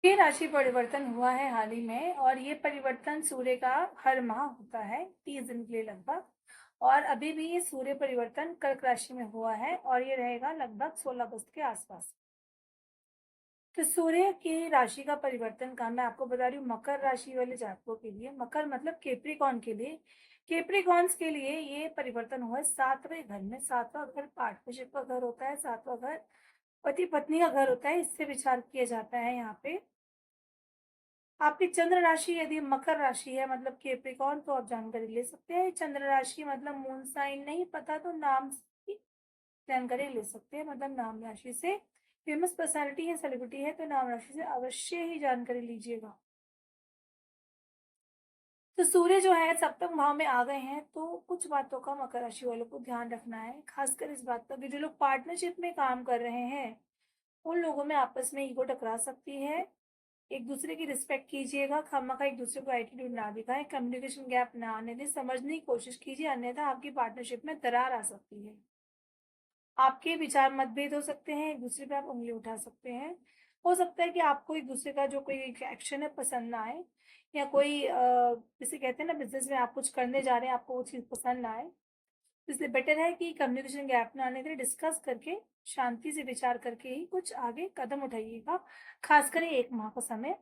ये राशि परिवर्तन हुआ है हाल ही में और ये परिवर्तन सूर्य का हर माह होता है 30 दिन के लिए लगभग। और अभी भी ये सूर्य परिवर्तन कर्क राशि में हुआ है और ये रहेगा लगभग 16 अगस्त के आसपास। तो सूर्य की राशि का परिवर्तन का मैं आपको बता रही हूँ मकर राशि वाले जातकों के लिए, मकर मतलब केप्रिकॉन के लिए। केप्रिकॉन्स के लिए ये परिवर्तन हुआ है 7वें घर में। 7वां घर पार्टनरशिप का घर होता है, 7वां घर पति पत्नी का घर होता है, इससे विचार किया जाता है यहाँ पे। आपकी चंद्र राशि यदि मकर राशि है मतलब केप्रिकॉन, तो आप जानकारी ले सकते हैं। चंद्र राशि मतलब मून साइन नहीं पता तो नाम की जानकारी ले सकते हैं, मतलब नाम राशि से। फेमस पर्सनालिटी है, सेलिब्रिटी है, तो नाम राशि से अवश्य ही जानकारी लीजिएगा। तो सूर्य जो है सप्तम भाव में आ गए हैं, तो कुछ बातों का मकर राशि वालों को ध्यान रखना है, खासकर इस बात का कि जो लोग पार्टनरशिप में काम कर रहे हैं उन लोगों में आपस में ईगो टकरा सकती है। एक दूसरे की रिस्पेक्ट कीजिएगा, खामखा एक दूसरे को एटीट्यूड ना दिखाएं, कम्युनिकेशन गैप ना आने दें, समझने की कोशिश कीजिए, अन्यथा आपकी पार्टनरशिप में दरार आ सकती है। आपके विचार मतभेद हो सकते हैं, एक दूसरे पे आप उंगली उठा सकते हैं। हो सकता है कि आपको एक दूसरे का जो कोई एक्शन है पसंद ना आए, या कोई जिसे कहते हैं ना बिजनेस में आप कुछ करने जा रहे हैं आपको वो चीज़ पसंद ना आए। इसलिए बेटर है कि कम्युनिकेशन गैप ना आने दें, डिस्कस करके शांति से विचार करके ही कुछ आगे कदम उठाइएगा। खासकर 1 माह का समय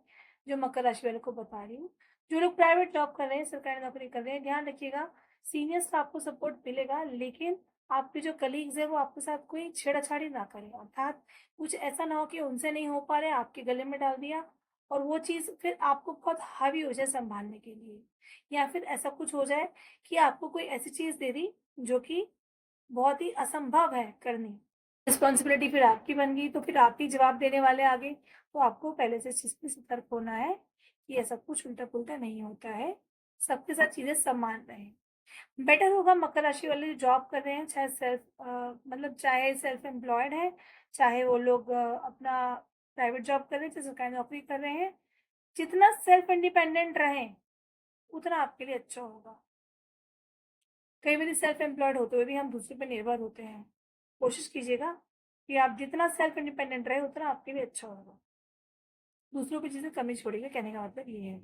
जो मकर राशि वालों को बता रही हूँ। जो लोग प्राइवेट जॉब कर रहे हैं, सरकारी नौकरी कर रहे हैं, ध्यान रखिएगा सीनियर्स का आपको सपोर्ट मिलेगा, लेकिन आपके जो कलीग्स हैं वो आपके साथ कोई छेड़छाड़ी ना करें, अर्थात कुछ ऐसा ना हो कि उनसे नहीं हो पा रहा है, आपके गले में डाल दिया और वो चीज़ फिर आपको बहुत हावी हो जाए सँभालने के लिए। या फिर ऐसा कुछ हो जाए कि आपको कोई ऐसी चीज़ दे दी जो कि बहुत ही असंभव है करनी। रिस्पॉन्सिबिलिटी फिर आपकी बन गई, तो फिर आप ही जवाब देने वाले आगे। तो आपको पहले से इस चीज़ पे सतर्क होना है कि ऐसा कुछ उल्टा-पुल्टा नहीं होता है। सबके साथ चीज़ें समान रहें। बेटर होगा मकर राशि वाले जो जॉब कर रहे हैं, चाहे मतलब चाहे सेल्फ एम्प्लॉयड है, चाहे वो लोग अपना प्राइवेट जॉब कर रहे हैं, चाहे सरकारी नौकरी कर रहे हैं, जितना सेल्फ इंडिपेंडेंट रहें, उतना आपके लिए अच्छा होगा। कई बारी सेल्फ एम्प्लॉयड होते हुए भी हम दूसरे पे निर्भर होते हैं। कोशिश कीजिएगा कि आप जितना सेल्फ इंडिपेंडेंट रहे उतना आपके लिए अच्छा होगा। दूसरों की चीज़ें कमी छोड़िए, कहने का मतलब ये है।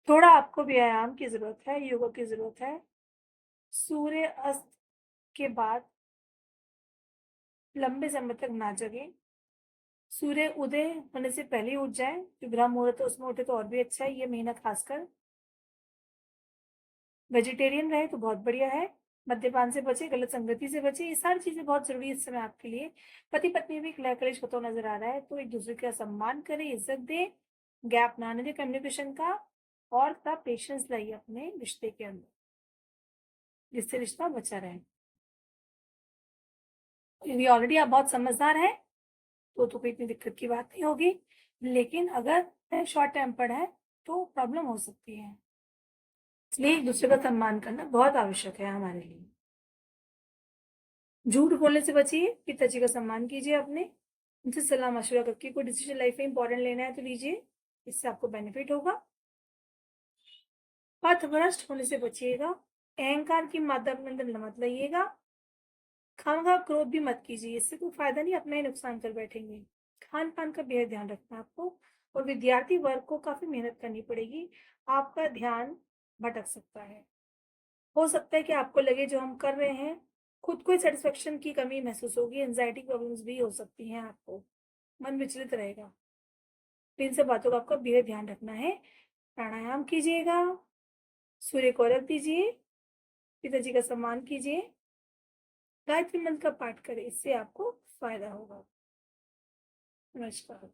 थोड़ा आपको व्यायाम की ज़रूरत है, योगा की ज़रूरत है। सूर्य अस्त के बाद लंबे समय तक ना जगें। सूर्य उदय होने से पहले ही उठ जाएँ, जो ब्रह्म मुहूर्त है उसमें उठे तो और भी अच्छा है, ये महीना खासकर। वेजिटेरियन रहे तो बहुत बढ़िया है। मद्यपान से बचें, गलत संगति से बचें, ये सारी चीज़ें बहुत ज़रूरी है इस समय आपके लिए। पति-पत्नी में कलह कलेश होता नज़र आ रहा है, तो एक-दूसरे का सम्मान करें, इज़्ज़त दें, गैप ना आने दें कम्युनिकेशन का, और थोड़ा पेशेंस लाइए अपने रिश्ते के अंदर, जिससे रिश्ता बचा रहे। यदि ऑलरेडी आप बहुत समझदार हैं, तो कोई इतनी दिक्कत की बात नहीं होगी, लेकिन अगर शॉर्ट टेम्पर्ड हैं, तो प्रॉब्लम हो सकती है। इसलिए एक-दूसरे का सम्मान करना बहुत आवश्यक है हमारे लिए। झूठ बोलने से बचिए, पिताजी का सम्मान कीजिए अपने, उनसे सलाह-मशवरा करके कोई डिसीज़न लाइफ में इम्पोर्टेंट लेना है तो लीजिए, इससे आपको बेनिफिट होगा। पथभ्रष्ट होने से बचिएगा, अहंकार की मात्रा अपने अंदर मत लाइएगा, खामखा क्रोध भी मत कीजिए, इससे कोई फ़ायदा नहीं, अपना ही नुकसान कर बैठेंगे। खान-पान का बेहद ध्यान रखना है आपको, और विद्यार्थी वर्ग को काफ़ी मेहनत करनी पड़ेगी, आपका ध्यान भटक सकता है। हो सकता है कि आपको लगे जो हम कर रहे हैं, खुद को ही सैटिस्फैक्शन की कमी महसूस होगी, एंग्ज़ायटी प्रॉब्लम्स भी हो सकती हैं आपको, मन विचलित रहेगा। तो इन सब बातों का आपको बेहद ध्यान रखना है। प्राणायाम कीजिएगा, सूर्य को अर्घ दीजिए, पिताजी का सम्मान कीजिए, गायत्री मंत्र का पाठ करें, इससे आपको फ़ायदा होगा। नमस्कार।